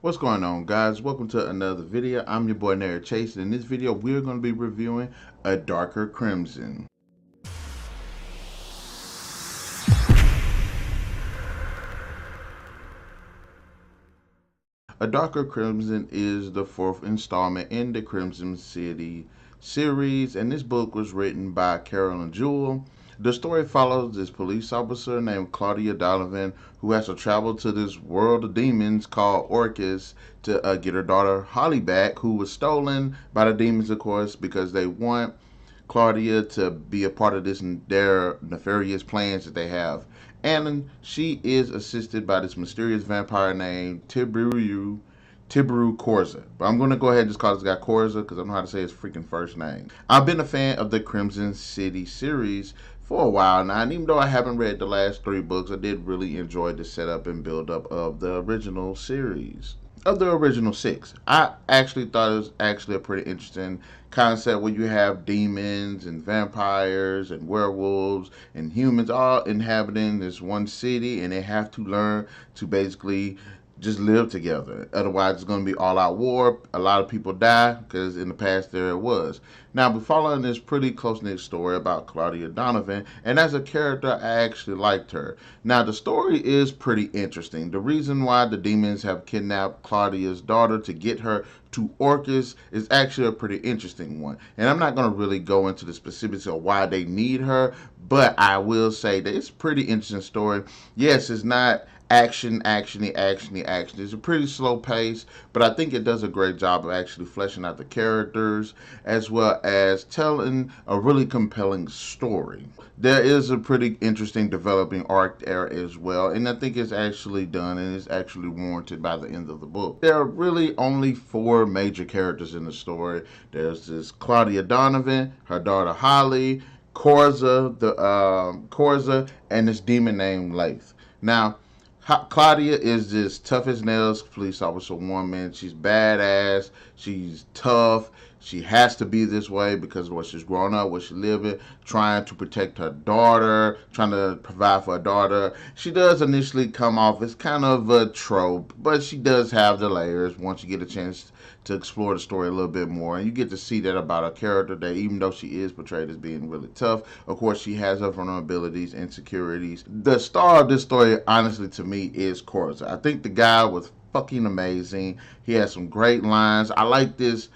What's going on, guys? Welcome to another video. I'm your boy NarikChase, and in this video we're going to be reviewing A Darker Crimson. A Darker Crimson is the fourth installment in the Crimson City series, and this book was written by Carolyn. The story follows this police officer named Claudia Donovan who has to travel to this world of demons called Orcus to get her daughter Holly back, who was stolen by the demons, of course, because they want Claudia to be a part of their nefarious plans that they have. And she is assisted by this mysterious vampire named Tibiru Corza. But I'm going to go ahead and just call this guy Corza because I don't know how to say his freaking first name. I've been a fan of the Crimson City series for a while now, and even though I haven't read the last three books, I did really enjoy the setup and build up of the original series. Of the original six, I actually thought it was actually a pretty interesting concept where you have demons and vampires and werewolves and humans all inhabiting this one city, and they have to learn to basically just live together. Otherwise, it's going to be all out war. A lot of people die because in the past there it was. Now, we're following this pretty close knit story about Claudia Donovan, and as a character, I actually liked her. Now, the story is pretty interesting. The reason why the demons have kidnapped Claudia's daughter to get her to Orcus is actually a pretty interesting one. And I'm not going to really go into the specifics of why they need her, but I will say that it's a pretty interesting story. Yes, it's not actiony. It's a pretty slow pace, but I think it does a great job of actually fleshing out the characters as well as telling a really compelling story. There is a pretty interesting developing arc there as well, and I think it's actually done and it's actually warranted by the end of the book. There are really only four major characters in the story. There's this Claudia Donovan, her daughter Holly, Corza, and this demon named Lath. Now, Claudia is this tough as nails police officer woman. She's badass. She's tough. She has to be this way because of what she's grown up, what she's living, trying to protect her daughter, trying to provide for her daughter. She does initially come off as kind of a trope, but she does have the layers once you get a chance to explore the story a little bit more. And you get to see that about her character, that even though she is portrayed as being really tough, of course, she has her vulnerabilities, insecurities. The star of this story, honestly, to me, is Corza. I think the guy was fucking amazing. He has some great lines. I like this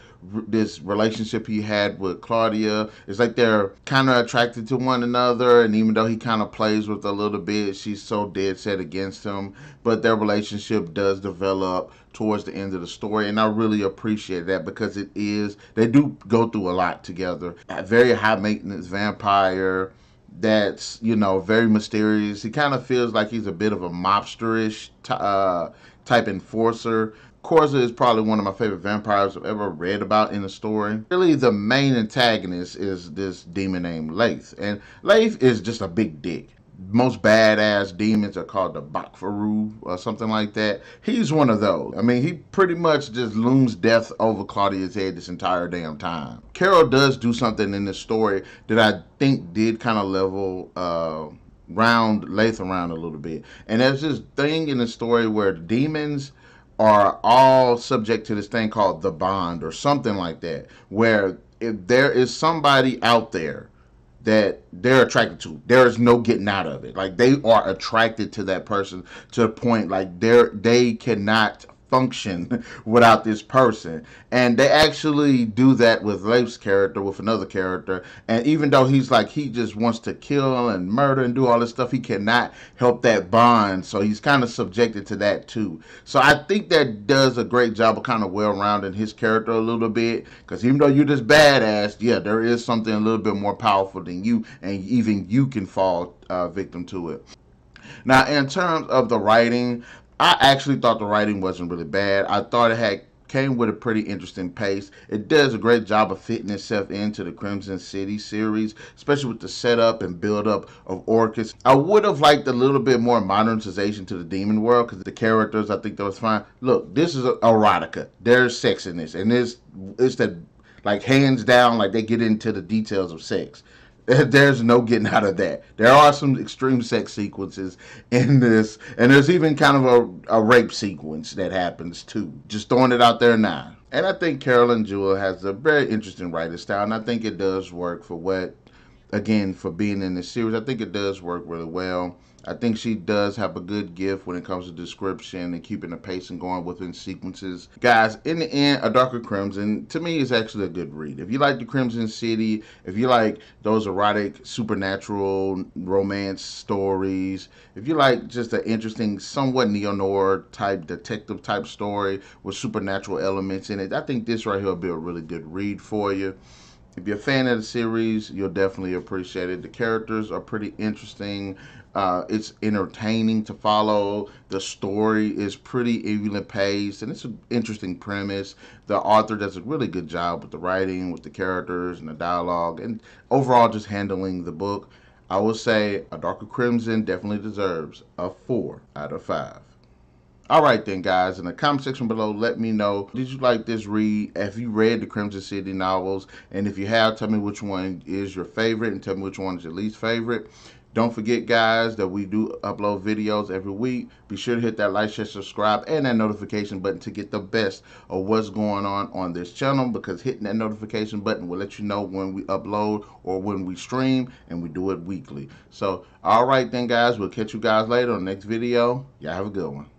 relationship he had with Claudia. It's like they're kind of attracted to one another, and even though he kind of plays with her a little bit, she's so dead set against him. But their relationship does develop towards the end of the story, and I really appreciate that because they do go through a lot together. A very high maintenance vampire that's, very mysterious. He kind of feels like he's a bit of a mobsterish type enforcer. Corza is probably one of my favorite vampires I've ever read about in a story. Really, the main antagonist is this demon named Lath. And Lath is just a big dick. Most badass demons are called the Bakfaru or something like that. He's one of those. I mean, he pretty much just looms death over Claudia's head this entire damn time. Carol does do something in this story that I think did kind of level Lath around a little bit. And there's this thing in the story where demons are all subject to this thing called the bond or something like that, where if there is somebody out there that they're attracted to, there is no getting out of it. Like, they are attracted to that person to the point like they cannot function without this person. And they actually do that with Leif's character, with another character. And even though he just wants to kill and murder and do all this stuff, he cannot help that bond. So he's kind of subjected to that too. So I think that does a great job of kind of well-rounding his character a little bit. Because even though you're just badass, yeah, there is something a little bit more powerful than you. And even you can fall victim to it. Now, in terms of the writing, I actually thought the writing wasn't really bad. I thought came with a pretty interesting pace. It does a great job of fitting itself into the Crimson City series, especially with the setup and build up of Orcus. I would have liked a little bit more modernization to the demon world because the characters, I think that was fine. Look, this is erotica. There's sex in this, and it's that, like, hands down, like, they get into the details of sex. There's no getting out of that. There are some extreme sex sequences in this, and there's even kind of a rape sequence that happens too. Just throwing it out there now. And I think Carolyn Jewell has a very interesting writing style, and I think it does work for what, again, for being in this series. I think it does work really well. I think she does have a good gift when it comes to description and keeping the pacing going within sequences. Guys, in the end, A Darker Crimson, to me, is actually a good read. If you like the Crimson City, if you like those erotic, supernatural romance stories, if you like just an interesting, somewhat neo-noir type, detective type story with supernatural elements in it, I think this right here will be a really good read for you. If you're a fan of the series, you'll definitely appreciate it. The characters are pretty interesting. It's entertaining to follow. The story is pretty evenly paced, and it's an interesting premise. The author does a really good job with the writing, with the characters, and the dialogue, and overall just handling the book. I will say A Darker Crimson definitely deserves a 4 out of 5. Alright then, guys, in the comment section below, let me know, did you like this read? Have you read the Crimson City novels? And if you have, tell me which one is your favorite and tell me which one is your least favorite. Don't forget, guys, that we do upload videos every week. Be sure to hit that like, share, subscribe, and that notification button to get the best of what's going on this channel, because hitting that notification button will let you know when we upload or when we stream, and we do it weekly. So, alright then, guys, we'll catch you guys later on the next video. Y'all have a good one.